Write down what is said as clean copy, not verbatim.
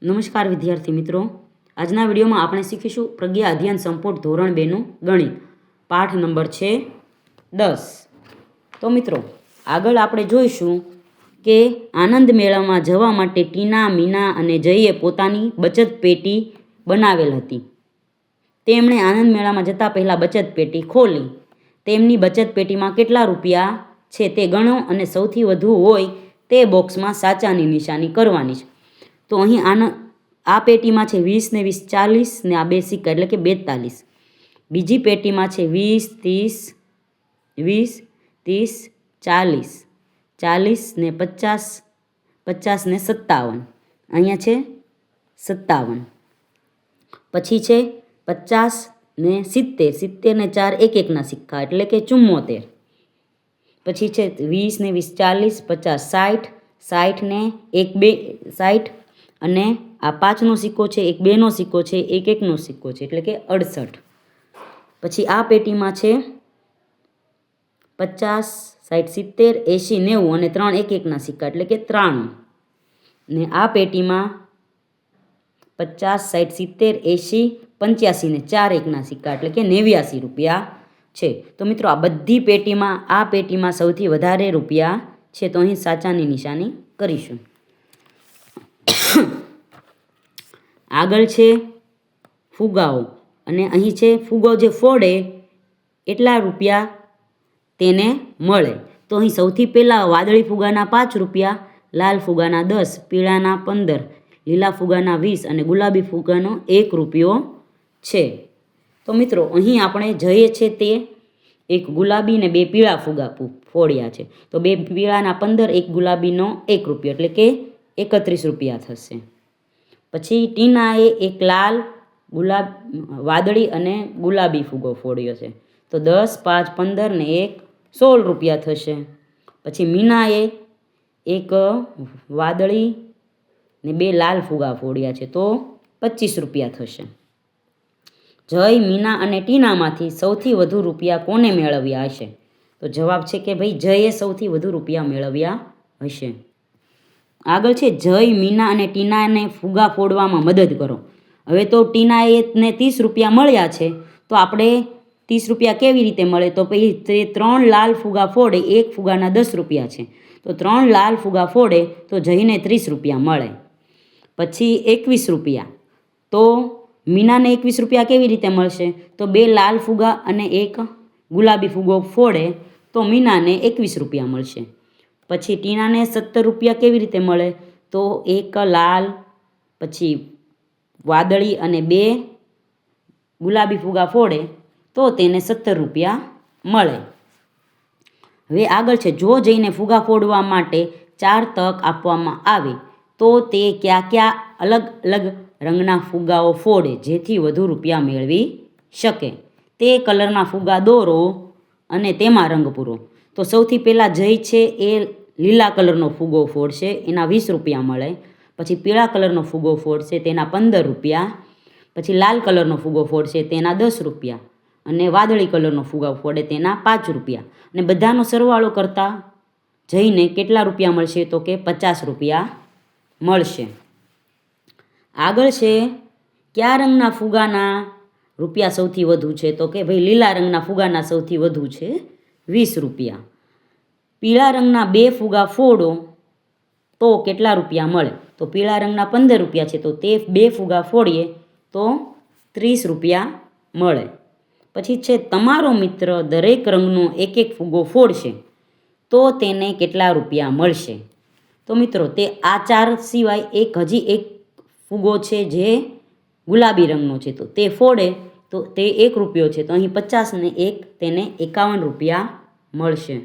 નમસ્કાર વિદ્યાર્થી મિત્રો, આજના વિડીયોમાં આપણે શીખીશું પ્રજ્ઞા અધ્યયન સંપુટ ધોરણ 2 નું ગણિત પાઠ નંબર છે 10। તો મિત્રો આગળ આપણે જોઈશું કે આનંદ મેળામાં જવા માટે ટીના, મીના અને જયે પોતાની બચત પેટી બનાવેલ હતી। તેમણે આનંદ મેળામાં જતા પહેલા બચત પેટી ખોલી। તેમની બચત પેટીમાં કેટલા રૂપિયા છે તે ગણો અને સૌથી વધુ હોય તે બોક્સમાં સાચાની નિશાની કરવાની છે। તો અહીં આ પેટીમાં છે 20 ને 20 40 ને આ બે સિક્કા એટલે કે 42। બીજી પેટીમાં છે 20 30 20 30 40 ને 50 50 ને 57, અહીંયા છે 57। પછી છે 50 ને 70 70 ને 4 એક એકના સિક્કા એટલે કે 74। પછી છે 20 ને 20 40 50 60 60 ને 1 2 60 અને આ 5નો સિક્કો છે, એક 2નો સિક્કો છે, એક 1નો સિક્કો છે એટલે કે 68। પછી આ પેટીમાં છે 50 60 70 80 90 અને 3 એક એકના સિક્કા એટલે કે 93। ને આ પેટીમાં 50 60 70 80 85 ને 4 એકના સિક્કા એટલે કે 89 રૂપિયા છે। તો મિત્રો આ બધી પેટીમાં આ પેટીમાં સૌથી વધારે રૂપિયા છે, તો અહીં સાચાની નિશાની કરીશું। આગળ છે ફુગાઓ અને અહીં છે ફુગો જે ફોડે એટલા રૂપિયા તેને મળે। તો અહીં સૌથી પહેલાં વાદળી ફુગાના 5 રૂપિયા, લાલ ફુગાના 10, પીળાના 15, લીલા ફુગાના 20 અને ગુલાબી ફુગાનો 1 રૂપિયો છે। તો મિત્રો અહીં આપણે જઈએ છે તે એક ગુલાબી ને 2 પીળા ફુગા ફોડ્યા છે, તો 2 પીળાના 15, એક ગુલાબીનો 1 રૂપિયો એટલે કે 31 રૂપિયા થશે। પછી ટીનાએ એક લાલ વાદળી અને ગુલાબી ફુગો ફોડ્યો છે, તો 10 5 15 ને 1 16 રૂપિયા થશે। પછી મીનાએ એક વાદળી ને 2 લાલ ફુગા ફોડ્યા છે, તો 25 રૂપિયા થશે। જય, મીના અને ટીનામાંથી સૌથી વધુ રૂપિયા કોને મેળવ્યા હશે? તો જવાબ છે કે ભાઈ જયે સૌથી વધુ રૂપિયા મેળવ્યા હશે। આગળ છે જય, મીના અને ટીનાને ફુગા ફોડવામાં મદદ કરો। હવે તો ટીનાએ ને 30 રૂપિયા મળ્યા છે, તો આપણે 30 રૂપિયા કેવી રીતે મળે? તો પછી તે 3 લાલ ફુગા ફોડે, એક ફુગાના 10 રૂપિયા છે, તો 3 લાલ ફુગા ફોડે તો જઈને 30 રૂપિયા મળે। પછી 21 રૂપિયા, તો મીનાને 21 રૂપિયા કેવી રીતે મળશે? તો 2 લાલ ફુગા અને એક ગુલાબી ફુગો ફોડે તો મીનાને 21 રૂપિયા મળશે। પછી ટીનાને 17 રૂપિયા કેવી રીતે મળે? તો એક લાલ, પછી વાદળી અને 2 ગુલાબી ફુગા ફોડે તો તેને 17 રૂપિયા મળે। હવે આગળ છે જો જઈને ફુગા ફોડવા માટે 4 તક આપવામાં આવે તો તે કયા કયા અલગ અલગ રંગના ફુગાઓ ફોડે જેથી વધુ રૂપિયા મેળવી શકે? તે કલરના ફુગા દોરો અને તેમાં રંગ પૂરો। તો સૌથી પહેલાં જય છે એ લીલા કલરનો ફુગો ફોડશે, એના 20 રૂપિયા મળે। પછી પીળા કલરનો ફુગો ફોડશે, તેના 15 રૂપિયા। પછી લાલ કલરનો ફુગો ફોડશે, તેના 10 રૂપિયા અને વાદળી કલરનો ફુગો ફોડે તેના 5 રૂપિયા। અને બધાનો સરવાળો કરતાં જઈને કેટલા રૂપિયા મળશે? તો કે 50 રૂપિયા મળશે। આગળ છે કયા રંગના ફુગાના રૂપિયા સૌથી વધુ છે? તો કે ભાઈ લીલા રંગના ફુગાના સૌથી વધુ છે 20 રૂપિયા। પીળા રંગના 2 ફુગા ફોડો તો કેટલા રૂપિયા મળે? તો પીળા રંગના 15 રૂપિયા છે, તો તે 2 ફુગા ફોડીએ તો 30 રૂપિયા મળે। પછી છે તમારો મિત્ર દરેક રંગનો એક એક ફુગો ફોડશે તો તેને કેટલા રૂપિયા મળશે? તો મિત્રો તે આ 4 સિવાય હજી એક ફુગો છે જે ગુલાબી રંગનો છે, તો તે ફોડે તો તે 1 રૂપિયો છે, તો અહીં 50 ને 1 તેને 51 રૂપિયા મળશે।